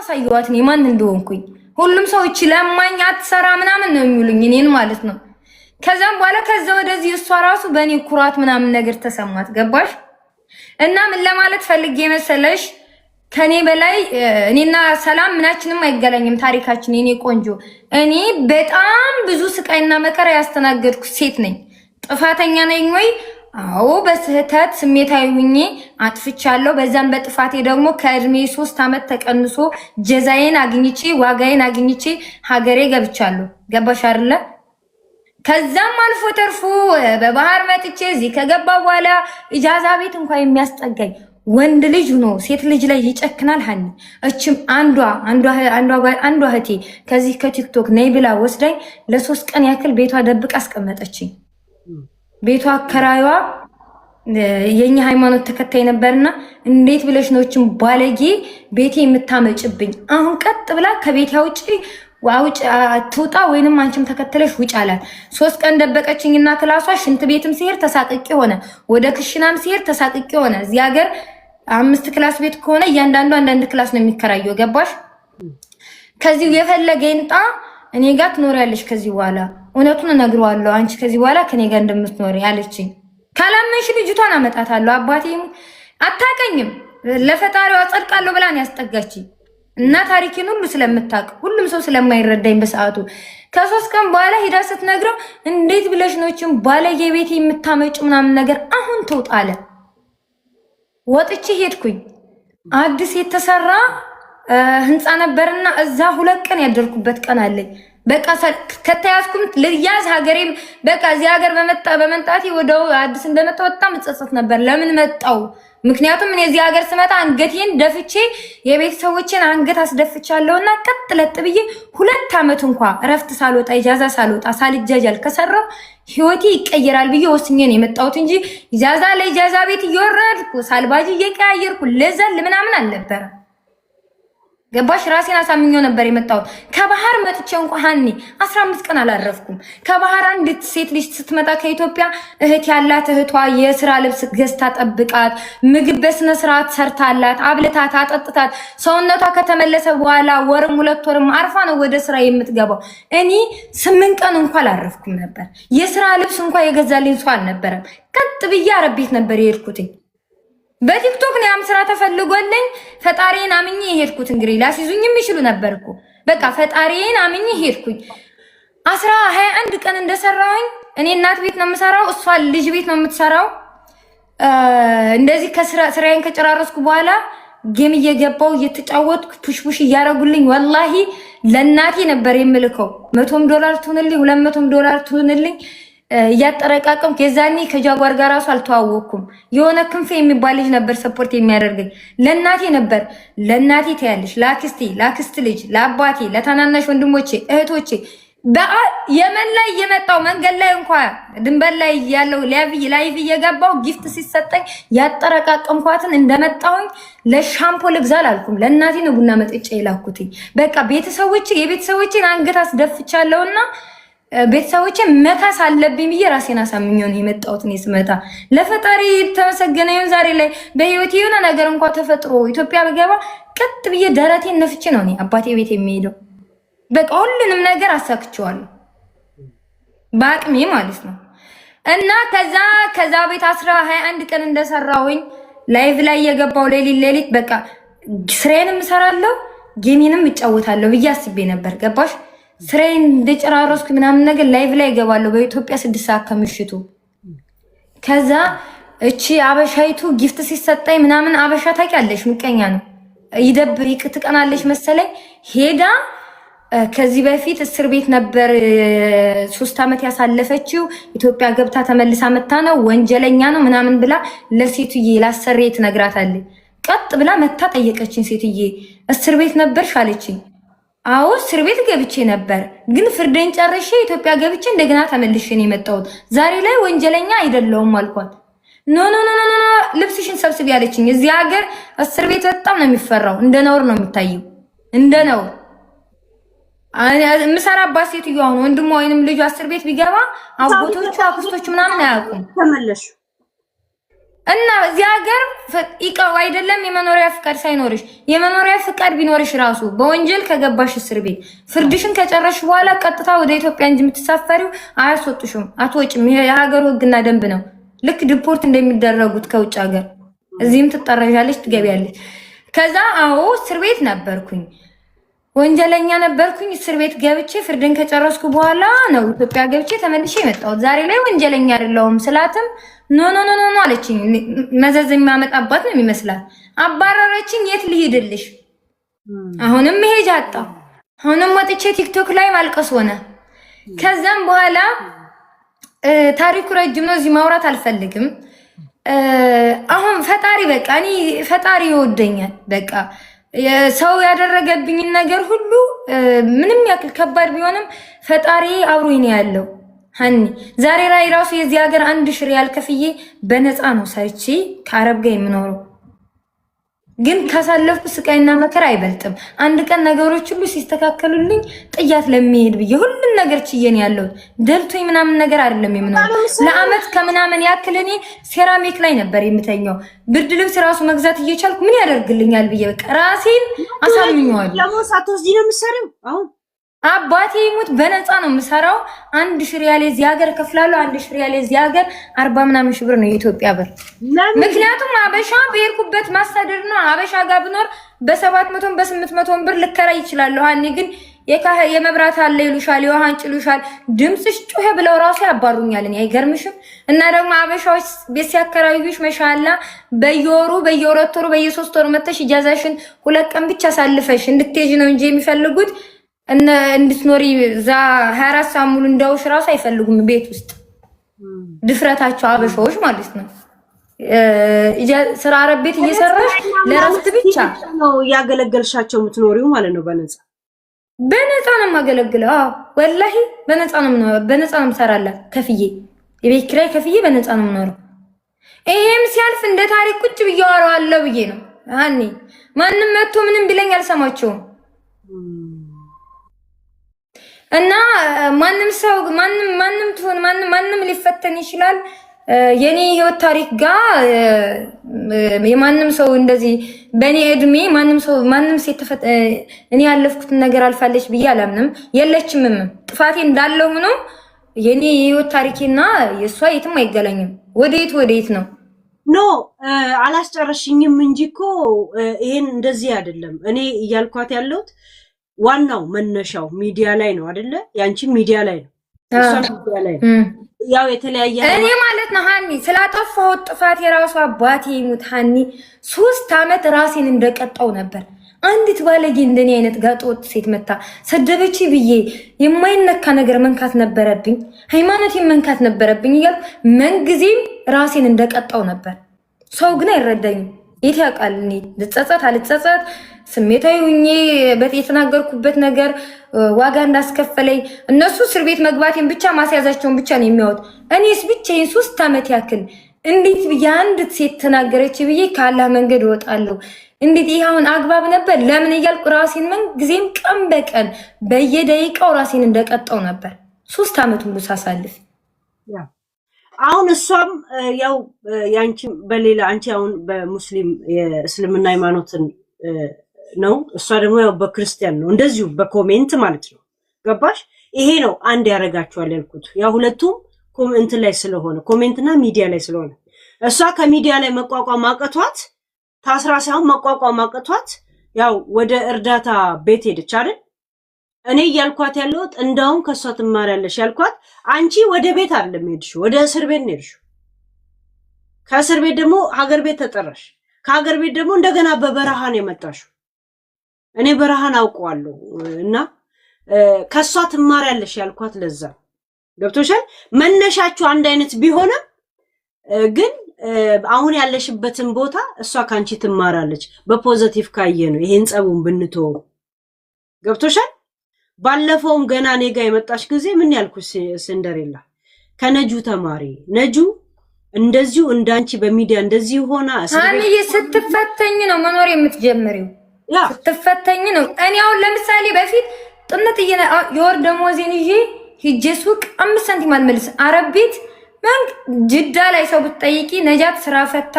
አሳየዋት እኔ ማን እንደሆንኩኝ። ሁሉም ሰው እቺ ለማኝ አትሰራ ምናምን ነው የሚሉኝ እኔን ማለት ነው። ከዛም በኋላ ከዛ ወደዚህ እሷ ራሱ በእኔ ኩራት ምናምን ነገር ተሰማት። ገባሽ? እና ምን ለማለት ፈልጌ መሰለሽ ከኔ በላይ እኔና ሰላም ምናችንም አይገናኝም ታሪካችን። የኔ ቆንጆ እኔ በጣም ብዙ ስቃይና መከራ ያስተናገድኩ ሴት ነኝ። ጥፋተኛ ነኝ ወይ? አዎ በስህተት ስሜታዊ ሁኜ አጥፍቻለሁ። በዛም በጥፋቴ ደግሞ ከእድሜ 3 ዓመት ተቀንሶ ጀዛዬን አግኝቼ ዋጋዬን አግኝቼ ሀገሬ ገብቻለሁ። ገባሽ አይደለ? ከዛም አልፎ ተርፎ በባህር መጥቼ እዚህ ከገባ በኋላ ኢጃዛ ቤት እንኳን የሚያስጠጋኝ ወንድ ልጅ ሆኖ ሴት ልጅ ላይ ይጨክናል። ሀኒ እችም አንዷ እህቴ ከዚህ ከቲክቶክ ነይ ብላ ወስዳኝ ለ3 ቀን ያክል ቤቷ ደብቅ አስቀመጠችኝ። ቤቷ አከራይዋ የኛ ሃይማኖት ተከታይ ነበርና እንዴት ብለሽ ነው እችም ባለጌ ቤቴ የምታመጭብኝ? አሁን ቀጥ ብላ ከቤት ያውጪ ዋውጭ ትውጣ ወይንም አንቺም ተከተለሽ ውጭ አላት። 3 ቀን ደበቀችኝና ክላሷ ሽንት ቤትም ሲሄድ ተሳቅቄ ሆነ፣ ወደ ክሽናም ሲሄድ ተሳቅቄ ሆነ። እዚህ ሀገር 5 ክላስ ቤት ከሆነ እያንዳንዱ አንዳንድ ክላስ ነው የሚከራየው። ገባሽ? ከዚህ የፈለገ ይንጣ እኔ ጋር ትኖሪያለሽ ከዚህ በኋላ እውነቱን እነግረዋለሁ። አንቺ ከዚህ በኋላ ከኔ ጋር እንደምትኖሪ አለችኝ። ካላመንሽ ልጅቷን አመጣታለሁ። አባቴም አታቀኝም ለፈጣሪዋ ጸድቃለሁ ብላን ያስጠጋችኝ እና ታሪኬን ሁሉ ስለምታውቅ ሁሉም ሰው ስለማይረዳኝ በሰዓቱ ከ3 ቀን በኋላ ሄዳ ስትነግረው እንዴት ብለሽ ነው እቺን ባለጌ ቤቴ የምታመጭ ምናምን ነገር አሁን ተውጣለ። ወጥቼ ሄድኩኝ። አዲስ የተሰራ ህንፃ ነበርና እዛ 2 ቀን ያደርኩበት ቀን አለኝ። በቃ ከተያዝኩም ልያዝ ሀገሬም በቃ እዚህ ሀገር በመምጣቴ ወደው አዲስ እንደመጣው በጣም እጸጸት ነበር። ለምን መጣው? ምክንያቱም እኔ እዚህ ሀገር ስመጣ አንገቴን ደፍቼ የቤተሰቦቼን አንገት አስደፍቻለሁና ቀጥ ለጥ ብዬ 2 ዓመት እንኳን እረፍት ሳልወጣ ኢጃዛ ሳልወጣ ሳልጃጃል ከሰራው ህይወቴ ይቀየራል ብዬ ወስኜ ነው የመጣሁት እንጂ ኢጃዛ ለኢጃዛ ቤት እየወረድኩ ሳልባጅ እየቀያየርኩ ለዘል ምናምን አልነበረ። ገባሽ? ራሴን አሳምኜው ነበር የመጣሁት። ከባህር መጥቼ እንኳን ሀኒ 15 ቀን አላረፍኩም። ከባህር አንዲት ሴት ልጅ ስትመጣ ከኢትዮጵያ እህት ያላት እህቷ የስራ ልብስ ገዝታ ጠብቃት፣ ምግብ በስነ ስርዓት ሰርታላት፣ አብልታት፣ አጠጥታት ሰውነቷ ከተመለሰ በኋላ ወርም 2 ወርም አርፋ ነው ወደ ስራ የምትገባው። እኔ 8 ቀን እንኳን አላረፍኩም ነበር። የስራ ልብስ እንኳን የገዛልኝ ሰው አልነበረም። ቀጥ ብዬ አረብ ቤት ነበር የሄድኩትኝ። በቲክቶክ ነው ያም ስራ ተፈልጎልኝ ፈጣሪን አምኜ ሄድኩት። እንግዲህ ላሲዙኝም ይችሉ ነበርኩ። በቃ ፈጣሪን አምኜ ሄድኩኝ። 21 ቀን እንደሰራሁኝ እኔ እናት ቤት ነው የምሰራው፣ እሷ ልጅ ቤት ነው የምትሰራው። እንደዚህ ስራዬን ከጨራረስኩ በኋላ ጌም እየገባው እየተጫወትኩ ፑሽ እያረጉልኝ ወላሂ ለእናቴ ነበር የምልከው። $100 ትሁንልኝ 200 ትሁንልኝ እያጠረቃቀምኩ የዛኔ ከጃጓር ጋር ራሱ አልተዋወቅኩም። የሆነ ክንፌ የሚባል ልጅ ነበር ሰፖርት የሚያደርገኝ። ለእናቴ ነበር ለእናቴ ታያለሽ፣ ላክስት ልጅ፣ ለአባቴ፣ ለታናናሽ ወንድሞቼ እህቶቼ የመን ላይ የመጣው መንገድ ላይ እንኳን ድንበር ላይ ያለው ላይቭ እየገባው ጊፍት ሲሰጠኝ ያጠረቃቀምኳትን እንደመጣሁኝ ለሻምፖ ልግዛል አልኩም። ለእናቴ ነው ቡና መጠጫ የላኩትኝ። በቃ የቤተሰቦቼን አንገት አስደፍቻለሁና ቤተሰቦቼን መካስ አለብኝ ብዬ ራሴን አሳምኜው ነው የመጣሁት። እኔ ስመጣ ለፈጣሪ ተመሰገነ ይሁን። ዛሬ ላይ በህይወቴ የሆነ ነገር እንኳን ተፈጥሮ ኢትዮጵያ በገባ ቀጥ ብዬ ደረቴን ነፍቼ ነው እኔ አባቴ ቤት የሚሄደው። በቃ ሁሉንም ነገር አሳክቼዋለሁ በአቅሜ ማለት ነው። እና ከዛ ቤት 21 ቀን እንደሰራሁኝ ላይቭ ላይ የገባው ሌሊት በቃ ስራዬንም እሰራለሁ ጌሜንም እጫወታለሁ ብዬ አስቤ ነበር። ገባሽ? ስራዬን እንደጨራረስኩ ምናምን ነገር ላይቭ ላይ እገባለሁ በኢትዮጵያ 6 ሰዓት ከምሽቱ። ከዛ እቺ አበሻይቱ ጊፍት ሲሰጠኝ ምናምን አበሻ ታውቂያለሽ ምቀኛ ነው ትቀናለሽ መሰለኝ ሄዳ ከዚህ በፊት እስር ቤት ነበር 3 ዓመት ያሳለፈችው። ኢትዮጵያ ገብታ ተመልሳ መታ ነው ወንጀለኛ ነው ምናምን ብላ ለሴትዬ ላሰሬ ትነግራታለች። ቀጥ ብላ መታ ጠየቀችኝ። ሴትዬ እስር ቤት ነበርሽ አለችኝ። አዎ እስር ቤት ገብቼ ነበር፣ ግን ፍርዴን ጨርሼ ኢትዮጵያ ገብቼ እንደገና ተመልሼ ነው የመጣሁት። ዛሬ ላይ ወንጀለኛ አይደለሁም አልኳት። ኖ ልብስሽን ሰብስቢ ያለችኝ። እዚህ ሀገር እስር ቤት በጣም ነው የሚፈራው፣ እንደ ነውር ነው የሚታየው፣ እንደ ነውር። ምሰራባት ሴትዮ አሁን ወንድሟ ወይንም ልጇ እስር ቤት ቢገባ አጎቶቹ አክስቶቹ ምናምን አያውቁም። ተመለሽ እና እዚህ ሀገር ይቀው አይደለም የመኖሪያ ፍቃድ ሳይኖርሽ የመኖሪያ ፍቃድ ቢኖርሽ ራሱ በወንጀል ከገባሽ እስር ቤት ፍርድሽን ከጨረሽ በኋላ ቀጥታ ወደ ኢትዮጵያ እንጂ የምትሳፈሪው አያስወጡሽም፣ አትወጭም። የሀገሩ ህግና ደንብ ነው። ልክ ዲፖርት እንደሚደረጉት ከውጭ ሀገር እዚህም ትጠረዣለሽ፣ ትገቢያለሽ። ከዛ አዎ እስር ቤት ነበርኩኝ፣ ወንጀለኛ ነበርኩኝ። እስር ቤት ገብቼ ፍርድን ከጨረስኩ በኋላ ነው ኢትዮጵያ ገብቼ ተመልሼ የመጣሁት። ዛሬ ላይ ወንጀለኛ አይደለሁም ስላትም ኖ ኖ ኖ ኖ አለችኝ። መዘዝ የሚያመጣባት ነው የሚመስላት። አባረረችኝ። የት ልሂድልሽ? አሁንም መሄጃ አጣሁ። አሁንም ወጥቼ ቲክቶክ ላይ ማልቀስ ሆነ። ከዛም በኋላ ታሪኩ ረጅም ነው፣ እዚህ ማውራት አልፈልግም። አሁን ፈጣሪ በቃ እኔ ፈጣሪ ይወደኛል። በቃ ሰው ያደረገብኝን ነገር ሁሉ ምንም ያክል ከባድ ቢሆንም ፈጣሪ አብሮኝ ነው ያለው። ሀኒ ዛሬ ላይ ራሱ የዚህ ሀገር 1 ሺህ ሪያል ከፍዬ በነፃ ነው ሰርቼ ከአረብ ጋር የምኖረው። ግን ካሳለፍኩ ስቃይና መከራ አይበልጥም። አንድ ቀን ነገሮች ሁሉ ሲስተካከሉልኝ ጥያት ለሚሄድ ብዬ ሁሉን ነገር ችየን ያለው ደልቶኝ ምናምን ነገር አይደለም የምኖረው። ለአመት ከምናምን ያክል እኔ ሴራሚክ ላይ ነበር የምተኛው። ብርድ ልብስ ራሱ መግዛት እየቻልኩ ምን ያደርግልኛል ብዬ በቃ ራሴን አሳምኘዋለሁ። ለሞሳት ወስጂ ነው የምትሰሪው? አሁን አባቴ ይሙት በነፃ ነው የምሰራው። 1 ሺህ ሪያል እዚህ ሀገር ከፍላለሁ። 1 ሺህ ሪያል እዚህ ሀገር 40 ምናምን ሺህ ብር ነው የኢትዮጵያ ብር። ምክንያቱም አበሻ በሄድኩበት ማስተዳደር ነው። አበሻ ጋር ብኖር በ700 በ800 ብር ልከራይ ይችላል። አኒ ግን የመብራት አለ ይሉሻል፣ የውሃ አንጭ ይሉሻል። ድምፅሽ ጮኸ ብለው ራሱ ያባሩኛል። እኔ አይገርምሽም? እና ደግሞ አበሻዎች ቤት ሲያከራዩሽ መሻላ በየወሩ በየ2 ወሩ በየ3 ወሩ መተሽ ኢጃዛሽን 2 ቀን ብቻ ሳልፈሽ እንድትሄጂ ነው እንጂ የሚፈልጉት እንድትኖሪ እዛ 24 ሰዓት ሙሉ እንደውሽ ራሱ አይፈልጉም። ቤት ውስጥ ድፍረታቸው አበሻዎች ማለት ነው። ስራ አረብ ቤት እየሰራሽ ለራስት ብቻ ነው ያገለገልሻቸው የምትኖሪው ማለት ነው። በነፃ ነው የማገለግለው። አዎ ወላሂ በነፃ ነው የምሰራላት ከፍዬ፣ የቤት ኪራይ ከፍዬ በነፃ ነው የምኖረው። ይሄም ሲያልፍ እንደ ታሪክ ቁጭ ብዬ አወራዋለሁ ብዬ ነው። አኒ ማንም መጥቶ ምንም ቢለኝ አልሰማቸውም። እና ማንም ሰው ማንም ትሆን ማንም ሊፈተን ይችላል። የኔ ህይወት ታሪክ ጋር የማንም ሰው እንደዚህ በኔ እድሜ ማንም ሴት እኔ ያለፍኩትን ነገር አልፋለች ብዬ አላምንም። የለችምም። ጥፋቴ እንዳለ ሆኖ የኔ የህይወት ታሪኬና የሷ የትም አይገናኝም። ወዴት ነው? ኖ አላስጨረሽኝም እንጂ እኮ ይሄን እንደዚህ አይደለም እኔ እያልኳት ያለሁት። ዋናው መነሻው ሚዲያ ላይ ነው አይደለ? ያንቺ ሚዲያ ላይ ነው፣ እሷ ሚዲያ ላይ ነው። ያው የተለያየ እኔ ማለት ነው ሀኒ ስላጠፋሁት ጥፋት የራሱ አባቴ ይሙት ሀኒ 3 አመት ራሴን እንደቀጣው ነበር። አንዲት ባለጌ እንደኔ አይነት ጋጠወጥ ሴት መታ ሰደበች ብዬ የማይነካ ነገር መንካት ነበረብኝ፣ ሃይማኖቴን መንካት ነበረብኝ እያልኩ መንግዜም ራሴን እንደቀጣው ነበር። ሰው ግን አይረዳኝም። የት ያውቃል እኔ ልጸጸት አልጸጸት ስሜታዊ ሁኜ የተናገርኩበት ነገር ዋጋ እንዳስከፈለኝ። እነሱ እስር ቤት መግባቴን ብቻ ማስያዛቸውን ብቻ ነው የሚያወጥ። እኔስ ብቻዬን 3 አመት ያክል እንዴት ብዬ አንዲት ሴት ተናገረች ብዬ ከአላህ መንገድ እወጣለሁ? እንዴት ይሄ አሁን አግባብ ነበር? ለምን እያልኩ ራሴን ጊዜም ቀን በቀን በየደቂቃው ራሴን እንደቀጣው ነበር 3 አመት ሙሉ ሳሳልፍ። አሁን እሷም ያው ያንቺ በሌላ አንቺ አሁን በሙስሊም የእስልምና ሃይማኖትን ነው፣ እሷ ደግሞ ያው በክርስቲያን ነው። እንደዚሁ በኮሜንት ማለት ነው። ገባሽ? ይሄ ነው አንድ ያረጋቸዋል ያልኩት። ያው ሁለቱም ኮሜንት ላይ ስለሆነ ኮሜንትና ሚዲያ ላይ ስለሆነ እሷ ከሚዲያ ላይ መቋቋም አቅቷት ታስራ ሳይሆን መቋቋም አቅቷት ያው ወደ እርዳታ ቤት ሄደች አይደል? እኔ እያልኳት ያለሁት እንዳውም ከሷ ትማሪያለሽ ያልኳት አንቺ ወደ ቤት አይደለም ሄድሽው፣ ወደ እስር ቤት ነው ሄድሽው። ከእስር ቤት ደግሞ ሀገር ቤት ተጠራሽ። ከሀገር ቤት ደግሞ እንደገና በበረሃ ነው የመጣሽው። እኔ በረሃን አውቀዋለሁ እና ከሷ ትማሪያለሽ ያልኳት ለዛ ገብቶሻል። መነሻችሁ አንድ አይነት ቢሆንም ግን አሁን ያለሽበትን ቦታ እሷ ካንቺ ትማራለች። በፖዚቲቭ ካየ ነው ይሄን ጸቡን ብንተው ገብቶሻል። ባለፈውም ገና እኔ ጋር የመጣሽ ጊዜ ምን ያልኩሽ ስንደሬላ ከነጁ ተማሪ ነጁ እንደዚሁ እንዳንቺ በሚዲያ እንደዚህ ሆና አንዬ ስትፈተኝ ነው መኖር የምትጀምሪው። ስትፈተኝ ነው። እኔ አሁን ለምሳሌ በፊት ጥነት የወር ደሞዜን ይዤ ሂጄ ሱቅ 5 ሳንቲም አልመልስ። አረብ ቤት ጅዳ ላይ ሰው ብትጠይቂ ነጃት ስራ ፈታ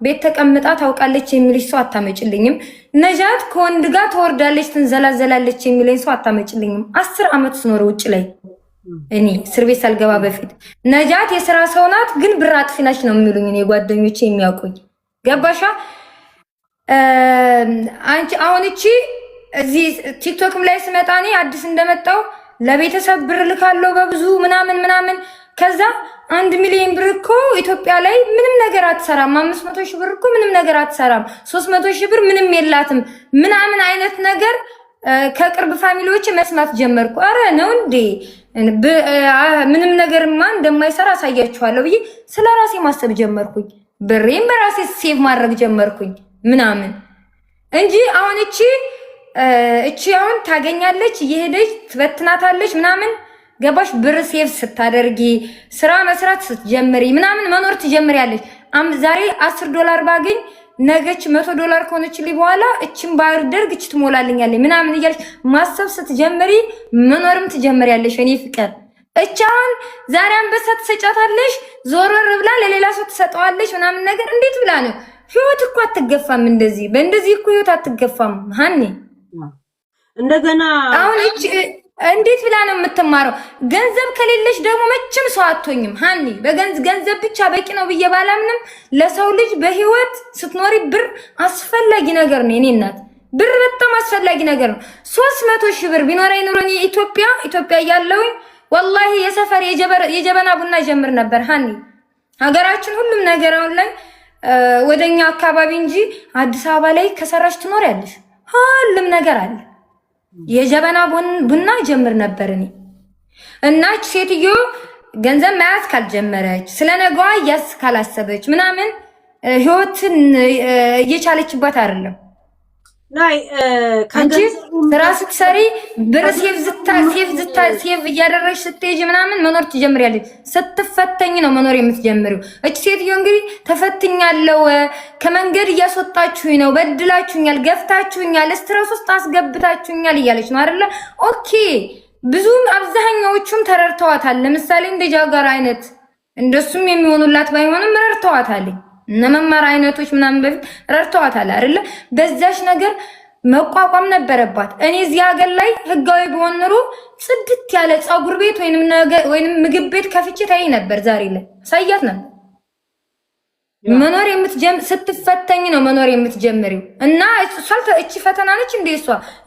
ቤት ተቀምጣ ታውቃለች የሚልሽ ሰው አታመጭልኝም። ነጃት ከወንድ ጋር ተወርዳለች ትንዘላዘላለች የሚለኝ ሰው አታመጭልኝም። 10 ዓመት ስኖር ውጭ ላይ እኔ እስር ቤት ሳልገባ በፊት ነጃት የስራ ሰው ናት ግን ብር አጥፊ ነች ነው የሚሉኝ እኔ ጓደኞቼ የሚያውቁኝ። ገባሻ? አንቺ አሁን እቺ እዚህ ቲክቶክም ላይ ስመጣ እኔ አዲስ እንደመጣው ለቤተሰብ ብር ልካለው በብዙ ምናምን ከዛ 1 ሚሊዮን ብር እኮ ኢትዮጵያ ላይ ምንም ነገር አትሰራም። 500 ሺህ ብር እኮ ምንም ነገር አትሰራም። 300 ሺህ ብር ምንም የላትም ምናምን አይነት ነገር ከቅርብ ፋሚሊዎች መስማት ጀመርኩ። አረ ነው እንዴ ምንም ነገርማ እንደማይሰራ አሳያችኋለሁ ብዬ ስለራሴ ማሰብ ጀመርኩኝ። ብሬን በራሴ ሴቭ ማድረግ ጀመርኩኝ ምናምን እንጂ አሁን እቺ አሁን ታገኛለች እየሄደች ትበትናታለች ምናምን። ገባሽ? ብር ሴቭ ስታደርጊ ስራ መስራት ስትጀምሪ ምናምን መኖር ትጀምሪያለሽ። ዛሬ $10 ባገኝ ነገች $100 ከሆነችልኝ በኋላ እቺን ባርደርግ እቺ ትሞላልኛለች ምናምን እያልሽ ማሰብ ስትጀምሪ መኖርም ትጀምሪያለሽ። እኔ ፍቅር እቻን ዛሬ አንበሳ ትሰጫታለሽ ዞሮር ብላ ለሌላ ሰው ትሰጠዋለሽ ምናምን ነገር እንዴት ብላ ነው? ህይወት እኮ አትገፋም እንደዚህ በእንደዚህ እኮ ህይወት አትገፋም ሃኒ። እንደገና አሁን እቺ እንዴት ብላ ነው የምትማረው? ገንዘብ ከሌለሽ ደግሞ መቼም ሰው አትሆኝም ሃኒ። ገንዘብ ብቻ በቂ ነው ብዬ ባላምንም ለሰው ልጅ በህይወት ስትኖሪ ብር አስፈላጊ ነገር ነው። እኔ እናት ብር በጣም አስፈላጊ ነገር ነው። 300 ሺህ ብር ቢኖረኝ ኑሮ እኔ ኢትዮጵያ ያለውኝ ወላሂ የሰፈር የጀበና ቡና ጀምር ነበር ሃኒ። ሀገራችን ሁሉም ነገር አሁን ላይ ወደኛ አካባቢ እንጂ አዲስ አበባ ላይ ከሰራሽ ትኖሪያለሽ። ሁሉም ነገር አለ። የጀበና ቡና ጀምር ነበር እኔ እና ሴትዮ ገንዘብ መያዝ ካልጀመረች ስለነገዋ ካላሰበች ምናምን ህይወትን እየቻለችባት አይደለም። ላይ ስራ ስትሰሪ ብር ሴቭ እያደረግሽ ስትሄጂ ምናምን መኖር ትጀምሪያለሽ። ስትፈተኝ ነው መኖር የምትጀምሪው። እቺ ሴትዮ እንግዲህ ተፈትኛለሁ፣ ከመንገድ እያስወጣችሁኝ ነው፣ በድላችሁኛል፣ ገፍታችሁኛል፣ ስትረስ ውስጥ አስገብታችሁኛል እያለች ነው አይደለ? ኦኬ ብዙም አብዛኛዎቹም ተረድተዋታል። ለምሳሌ እንደ ጃጋር አይነት እንደሱም የሚሆኑላት ባይሆንም ረድተዋታል። እነመማር አይነቶች ምናምን በፊት ረድተዋታል አይደለ? በዛሽ ነገር መቋቋም ነበረባት። እኔ እዚህ ሀገር ላይ ህጋዊ በሆን ኑሮ ጽድት ያለ ፀጉር ቤት ወይንም ምግብ ቤት ከፍቼ ታይ ነበር። ዛሬ ላይ ሳያት ነበር። መኖር ስትፈተኝ ነው መኖር የምትጀምሪው። እና እቺ ፈተና ነች እንደ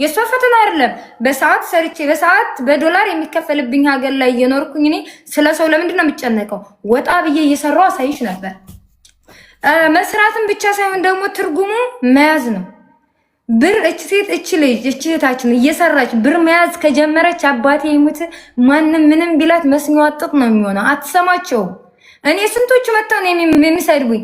የሷ ፈተና አይደለም። በሰዓት ሰርቼ በሰዓት በዶላር የሚከፈልብኝ ሀገር ላይ እየኖርኩኝ እኔ ስለሰው ለምንድን ነው የምጨነቀው? ወጣ ብዬ እየሰራው አሳይሽ ነበር። መስራትን ብቻ ሳይሆን ደግሞ ትርጉሙ መያዝ ነው። ብር እቺ ልጅ እህታችን እየሰራች ብር መያዝ ከጀመረች አባቴ ይሙት ማንም ምንም ቢላት መስሚዋ ጥጥ ነው የሚሆነው። አትሰማቸውም። እኔ ስንቶቹ መጣው ነው የሚሰድቡኝ።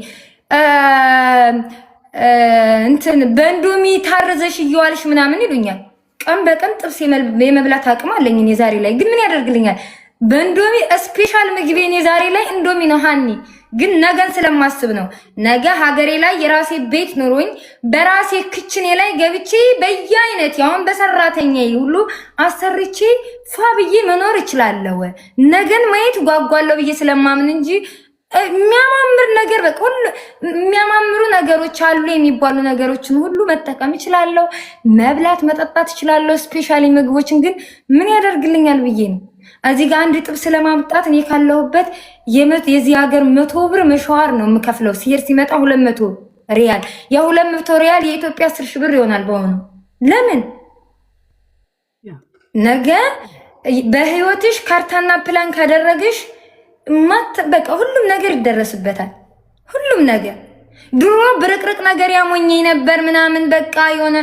በእንዶሚ ታረዘሽ እየዋልሽ ምናምን ይሉኛል። ቀን በቀን ጥብስ የመብላት አቅም አለኝ እኔ ዛሬ ላይ። ግን ምን ያደርግልኛል? በእንዶሚ ስፔሻል ምግቤ እኔ ዛሬ ላይ እንዶሚ ነው ሃኒ። ግን ነገን ስለማስብ ነው። ነገ ሀገሬ ላይ የራሴ ቤት ኑሮኝ በራሴ ክችኔ ላይ ገብቼ በየአይነት ያውን በሰራተኛ ሁሉ አሰርቼ ፋብዬ መኖር እችላለሁ። ነገን ማየት ጓጓለሁ ብዬ ስለማምን እንጂ የሚያማምር ነገር በቃ ሁሉ የሚያማምሩ ነገሮች አሉ የሚባሉ ነገሮችን ሁሉ መጠቀም እችላለሁ። መብላት መጠጣት እችላለሁ። ስፔሻሊ ምግቦችን ግን ምን ያደርግልኛል ብዬ ነው። እዚህ ጋር አንድ ጥብስ ለማምጣት እኔ ካለሁበት የዚህ ሀገር 100 ብር መሸዋር ነው የምከፍለው። ሲሄድ ሲመጣ 200 ሪያል። ያ200 ሪያል የኢትዮጵያ 10 ሺህ ብር ይሆናል በሆነ። ለምን ነገ በህይወትሽ ካርታና ፕላን ካደረግሽ በቃ ሁሉም ነገር ይደረስበታል። ሁሉም ነገር ድሮ ብርቅርቅ ነገር ያሞኘኝ ነበር ምናምን በቃ የሆነ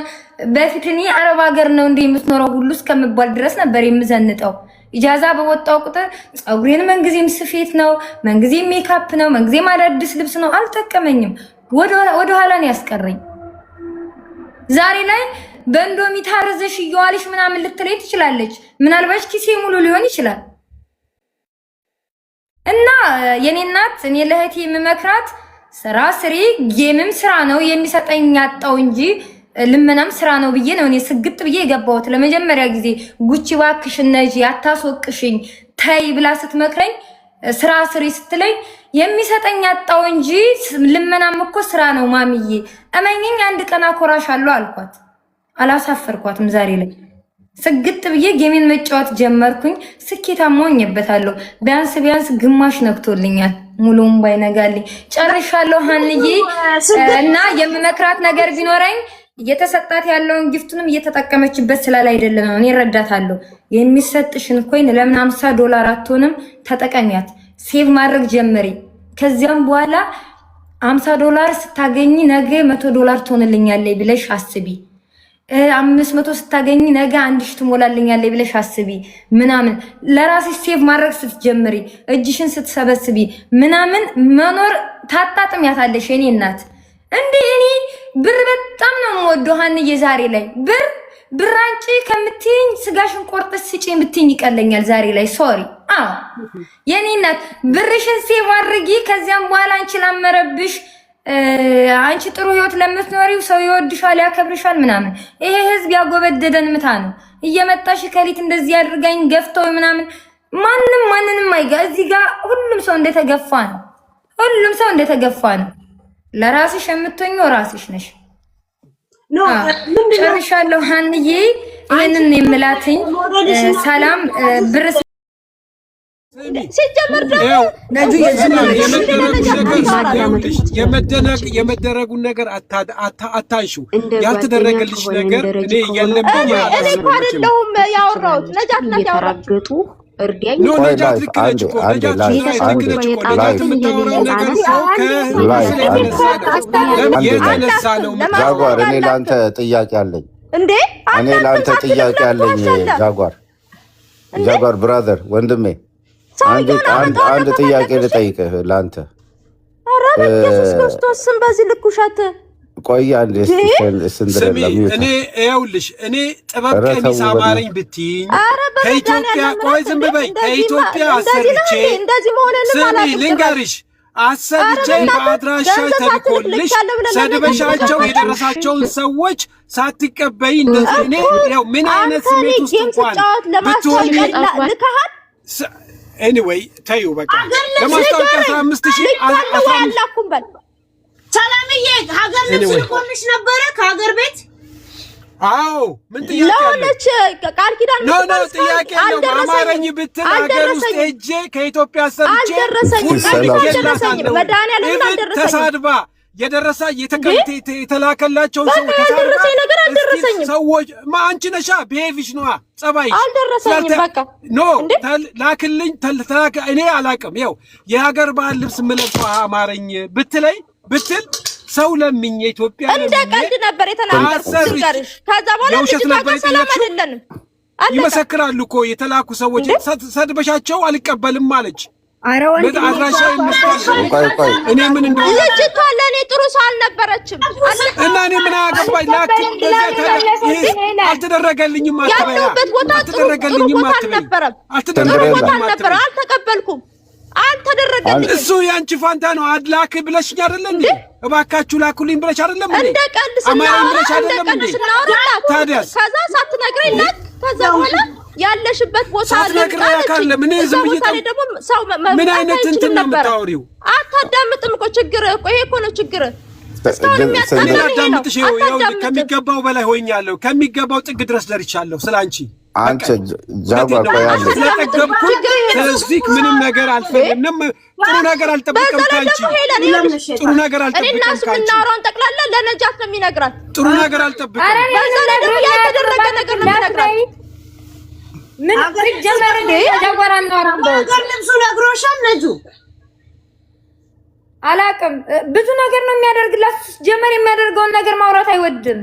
በፊት እኔ አረብ ሀገር ነው እንደ የምትኖረው ሁሉ እስከምባል ድረስ ነበር የምዘንጠው። ኢጃዛ በወጣው ቁጥር ፀጉሬን መንግዜም ስፌት ነው፣ መንግዜም ሜካፕ ነው፣ መንግዜም አዳዲስ ልብስ ነው። አልጠቀመኝም። ወደ ኋላ ነው ያስቀረኝ። ዛሬ ላይ በእንዶሚ ታረዘሽ እየዋልሽ ምናምን ልትለይ ትችላለች። ምናልባት ኪሴ ሙሉ ሊሆን ይችላል። እና የኔ እናት እኔ ለእህቴ የምመክራት ስራ ስሪ። ጌምም ስራ ነው የሚሰጠኝ ያጣው እንጂ ልመናም ስራ ነው ብዬ ነው እኔ ስግጥ ብዬ የገባሁት። ለመጀመሪያ ጊዜ ጉቺ እባክሽ ነጂ አታስወቅሽኝ ተይ ብላ ስትመክረኝ ስራ ስሪ ስትለኝ የሚሰጠኝ አጣው እንጂ ልመናም እኮ ስራ ነው ማሚዬ እመኝኝ አንድ ቀን አኮራሻለሁ አልኳት። አላሳፈርኳትም። ዛሬ ላይ ስግጥ ብዬ ጌሜን መጫወት ጀመርኩኝ። ስኬታማ ሆኜበታለሁ። ቢያንስ ግማሽ ነክቶልኛል። ሙሉም ባይነጋልኝ ጨርሻለሁ ሀንዬ። እና የምመክራት ነገር ቢኖረኝ እየተሰጣት ያለውን ጊፍቱንም እየተጠቀመችበት ስላል አይደለም ነው። እኔ እረዳታለሁ። የሚሰጥሽን ኮይን ለምን $50 አትሆንም? ተጠቀሚያት። ሴቭ ማድረግ ጀምሪ። ከዚያም በኋላ $50 ስታገኝ ነገ $100 ትሆንልኛለች ብለሽ አስቢ። 500 ስታገኝ ነገ 1000 ትሞላልኛለች ብለሽ አስቢ። ምናምን ለራስሽ ሴቭ ማድረግ ስትጀምሪ እጅሽን ስትሰበስቢ ምናምን መኖር ታጣጥሚያታለሽ። የኔ እናት እንዴ እኔ ብር በጣም ነው የምወደው ሀንዬ። ዛሬ ላይ ብር አንቺ ከምትይኝ ስጋሽን ቆርጠሽ ስጪኝ ብትይኝ ይቀለኛል ዛሬ ላይ። ሶሪ የኔ እናት ብርሽን ሴቭ አድርጊ። ከዚያም በኋላ አንቺ ላመረብሽ አንቺ ጥሩ ህይወት ለምትኖሪው ሰው ይወድሻል፣ ያከብርሻል ምናምን። ይሄ ህዝብ ያጎበደደን ምታ ነው። እየመጣሽ ከሊት እንደዚህ ያድርጋኝ ገፍተው ምናምን ማንንም አይጋ። እዚህ ጋር ሁሉም ሰው እንደተገፋ ነው። ሁሉም ሰው እንደተገፋ ነው። ለራስሽ የምትሆኚው ራስሽ ነሽ። ጨርሻለሁ ሀንዬ። ይሄንን የምላትኝ ሰላም ብር ሲጀመር የመደረጉን ነገር አታንሺው። ያልተደረገልሽ ነገር እኔ የለም እኔ እኮ አይደለሁም ያወራሁት። ነጃት ናት ያወራችው። እርዳኝ ነው ነጃት ልክነች እኮ ነጃት የምታወራው ነገር የተነሳ ነው። ጃጓር እኔ ላንተ ጥያቄ አለኝ እንዴ! እኔ ላንተ ጥያቄ አለኝ ጃጓር ብራዘር ወንድሜ አንድ ጥያቄ ልጠይቅህ ላንተ። ኧረ በኢየሱስ ክርስቶስ ስም በዚህ ልክ ውሸት ቆይ አንዴ ስንድረላ እኔ ይኸውልሽ እኔ ጥበብ ቀሚስ አማረኝ ብትይኝ ከኢትዮጵያ ቆይ ዝም በይ ከኢትዮጵያ አሰርቼ እንደዚህ መሆንን ማለት ነው። ልንገርሽ አሰርቼ በአድራሻ ተልኮልሽ ሰድበሻቸው የደረሳቸውን ሰዎች ሳትቀበይ እንደዚህ እኔ ያው ምን አይነት ስሜት ውስጥ እንኳን ብትሆኚ ልከሃል። ኤኒዌይ ታዩ በቃ ለማስታወቂያ 15000 አላኩም በል ሰላምዬ ሀገር ልብስ ልኮልሽ ነበረ ከሀገር ቤት። አዎ ምን ጥያቄ ለሆነች ቃል ኪዳን ነው ጥያቄ ነው። አማረኝ ብትል ሀገር ውስጥ ሄጄ ከኢትዮጵያ ሰርቼ አልደረሰኝም። መድኃኒዓለም አልደረሰኝም። ተሳድባ የደረሳ የተላከላቸውን ሰዎች አልደረሰኝ ነገር አልደረሰኝም። ሰዎች አንቺ ነሻ ቢሄቪሽ ነዋ ጸባይ አልደረሰኝም። በቃ ኖ ላክልኝ ተላከ እኔ አላቅም። ያው የሀገር ባህል ልብስ የምለብሰው አማረኝ ብትል ሰው ለምኝ የኢትዮጵያ እንደ ቀልድ ነበር የተናገርኩት። ከዛ በኋላ የውሸት ነበር ሰላም አይደለንም። ይመሰክራሉ እኮ የተላኩ ሰዎች ሰድበሻቸው አልቀበልም አለች። አረወንድ አድራሻ ይመስላል። እኔ ምን እንደሆነ ልጅቷ ለኔ ጥሩ ሰው አልነበረችም እና እኔ ምን አገባኝ? አልተደረገልኝም አትበይ። ያለሁበት ቦታ አልተደረገልኝም አትበይ። አልተቀበልኩም። አልተደረገልኝም። እሱ ያንቺ ፋንታ ነው። አድላክ ብለሽኝ አይደለ እንዴ? እባካችሁ ላኩልኝ ብለሽ አይደለም እንዴ? እንደ ቀልድ ስናወራ ታዲያስ ከዛ ሳትነግረኝ ላክ። ከዛ በኋላ ያለሽበት ቦታ ምን አይነት እንትን ነው የምታወሪው? አታዳምጥም እኮ ችግር እኮ ይሄ እኮ ነው ችግር። አዳምጥሽ ከሚገባው በላይ ሆኛለሁ። ከሚገባው ጥግ ድረስ ደርቻለሁ። ስላንቺ አንቺ ጃጓር ቆያለሁ ስለጠገብኩኝ ስለዚህ ምንም ነገር አልፈልግም። ጥሩ ነገር አልጠብቅም ካንቺ። ጥሩ ነገር አልጠብቅም ካንቺ። እናወራውን ጠቅላላ ለነጃት ነው የሚነግራት። ጥሩ ነገር አልጠብቅም። በዛ ላይ ደግሞ ያልተደረገ ነገር ነው የሚነግራት። ምን ጀመረ እንዴ? ጃጓር አናወራም። ሀገር ልብሱ ነግሮሻል ነጁ? አላቅም። ብዙ ነገር ነው የሚያደርግላት። ጀመር የሚያደርገውን ነገር ማውራት አይወድም።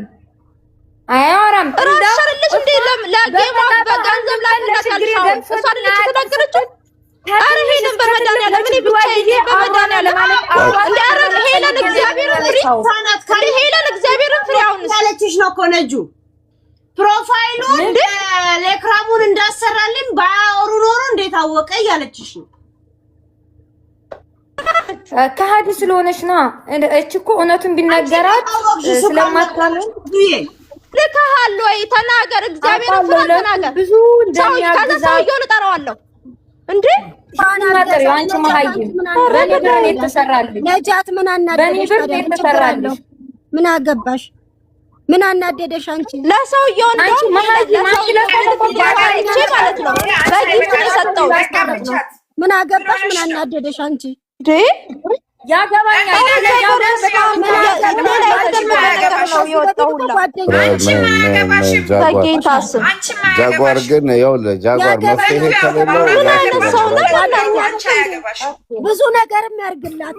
አያወራም። ራስሽልሽ እንዴ ለጌማ በገንዘብ ላይ ተካልሻው እሷ አይደለች ተናገረችው። አረ ሄለን በመድኃኒዓለም እኔ ብቻዬን በመድኃኒዓለም እንዴ አረ ሄለን እግዚአብሔርን ፍሪ እንዴ ሄለን እግዚአብሔርን ፍሪ አሁን ያለችሽ ነው እኮ ነጁ። ፕሮፋይሉን ለክራሙን እንዳሰራልኝ ባያወሩ ኖሮ እንዴት አወቀ እያለችሽ ነው። ከሃዲ ስለሆነች ነው። እቺ እኮ እውነቱን ቢናገራት ስለማታምን ልከሃል ወይ? ተናገር፣ እግዚአብሔርን ፍራ ተናገር። ብዙ እንደሚያግዛት ሰውዬውን እጠራዋለሁ እንዴ አንቺ መሀይም በነገር የተሰራልኝ ነጃት ምን አናደደሽ? ምን አገባሽ? ምን አናደደሽ አንቺ? ለሰውየው አንቺ መሀይም አንቺ ማለት ነው በጊፍት የሰጠው ምን አገባሽ? ምን አናደደሽ አንቺ? ያገባኛል ጃጓር ግን ይኸውልህ ጃጓር መፍትሄ ከሌለው ብዙ ነገር የሚያርግላት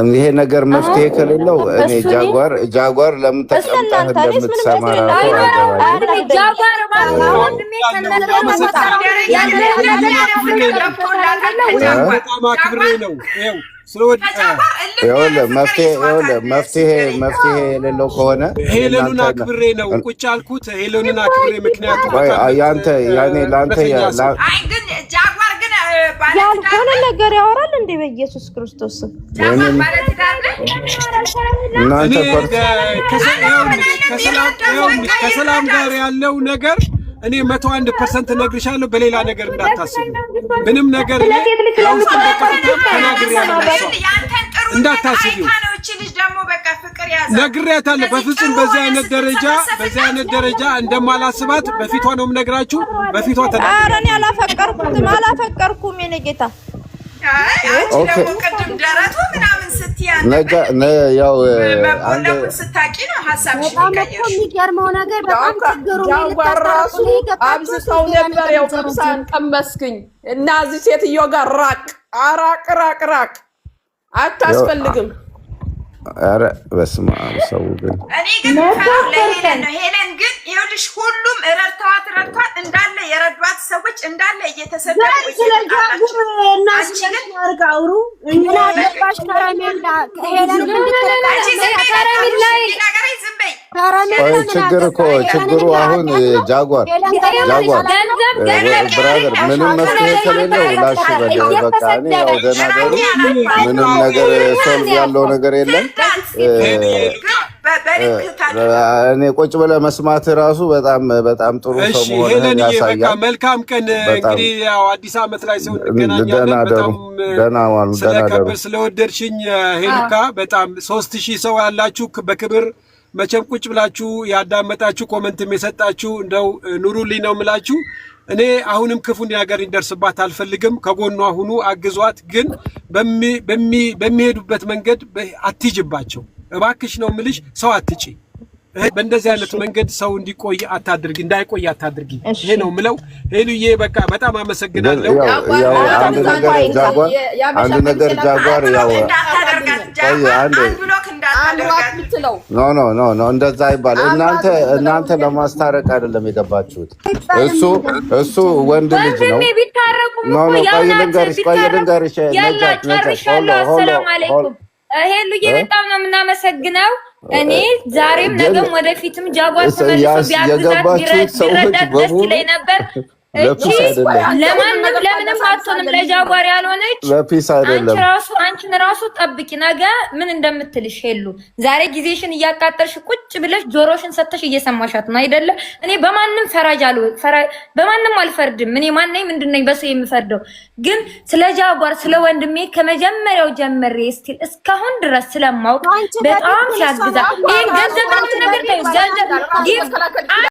ይሄ ነገር መፍትሄ ከሌለው እኔ ጃጓር ለምን ተቀምጠህ እንደምትሰማ መፍትሄ የሌለው ከሆነ ሄለኑን አክብሬ ነው ቁጭ አልኩት። ሄለኑን አክብሬ ምክንያቱም ለአንተ ያልሆነ ነገር ያወራል እንዴ? በኢየሱስ ክርስቶስ ከሰላም ጋር ያለው ነገር እኔ 101% እነግርሻለሁ። በሌላ ነገር እንዳታስቡ። ምንም ነገር ውስጥ ተናግሬያለሁ። እንዳታስቢው ነግሬያታለሁ። በፍጹም በዚህ አይነት ደረጃ እንደማላስባት በፊቷ ነው የምነግራችሁ። በፊቷ ኧረ እኔ አላፈቀርኩም የኔ ጌታ። ቅድም ደረቱ ምናምን ስትያለሁ ስታቂ ነው ሀሳብሽ የሚገርመው ነገር በጣም ችግሩ ራሱ አብዝተው ነበር። ያው ቅምሳን ቀመስክኝ እና እዚህ ሴትዮ ጋር ራቅ አታስፈልግም። ኧረ በስመ አብ ሰው ግን እኔ ግን ለሄለን ነው። ሄለን ግን ይኸውልሽ ሁሉም ረድተዋት እንዳለ የረዷት ሰዎች እንዳለ እየተሰደቡ ችግሩ አሁን ጃጓር ብራዘር ምንም መፍትሄ ከሌለው ላሽ በቃ እኔ ያው ደህና ደሩ ምንም ነገር ሶልቭ ያለው ነገር የለም። እኔ ቁጭ ብለህ መስማት ራሱ በጣም ጥሩ ሰው መሆንህን ያሳያል። መልካም ቀን። እንግዲህ ያው አዲስ ዓመት ላይ ሲሆን እንገናኛለን። በጣም ስለከብር ስለወደድሽኝ ሄሉካ በጣም 3000 ሰው ያላችሁ በክብር መቼም ቁጭ ብላችሁ ያዳመጣችሁ ኮመንትም የሰጣችሁ እንደው ኑሩልኝ ነው የምላችሁ። እኔ አሁንም ክፉ ነገር እንዲደርስባት አልፈልግም። ከጎኗ ሁኑ፣ አግዟት። ግን በሚሄዱበት መንገድ አትጅባቸው እባክሽ ነው የምልሽ። ሰው አትጪ። በእንደዚህ አይነት መንገድ ሰው እንዳይቆይ አታድርጊ። ይሄ ነው የምለው። ሄሉዬ በቃ በጣም አመሰግናለሁ። አንድ ነገር ጃጓር ኖ እንደዛ ይባል። እናንተ ለማስታረቅ አይደለም የገባችሁት። እሱ ወንድ ልጅ ነው። ቆይ ልንገርሽ ሄሉዬ በጣም ነው የምናመሰግነው። እኔ ዛሬም ነገም ወደፊትም ጃጓር ተመልሶ ቢያግዛት ቢረዳት ደስ ይለኝ ነበር። እቺ ለምንም አትሆንም ለጃጓር ያልሆነች። አንቺን ራሱ ጠብቂ፣ ነገ ምን እንደምትልሽ ሄሉ። ዛሬ ጊዜሽን እያቃጠልሽ ቁጭ ብለሽ ጆሮሽን ሰተሽ እየሰማሻት ነው አይደለ? እኔ በማንም አልፈርድም። እኔ ማነኝ ምንድነኝ በሰው የምፈርደው? ግን ስለ ጃጓር ስለ ወንድሜ ከመጀመሪያው ጀምሬ እስካሁን ድረስ ስለማውቅ በጣም ሲያግዛ ይሄን ገንዘብ ነገር ገንዘብ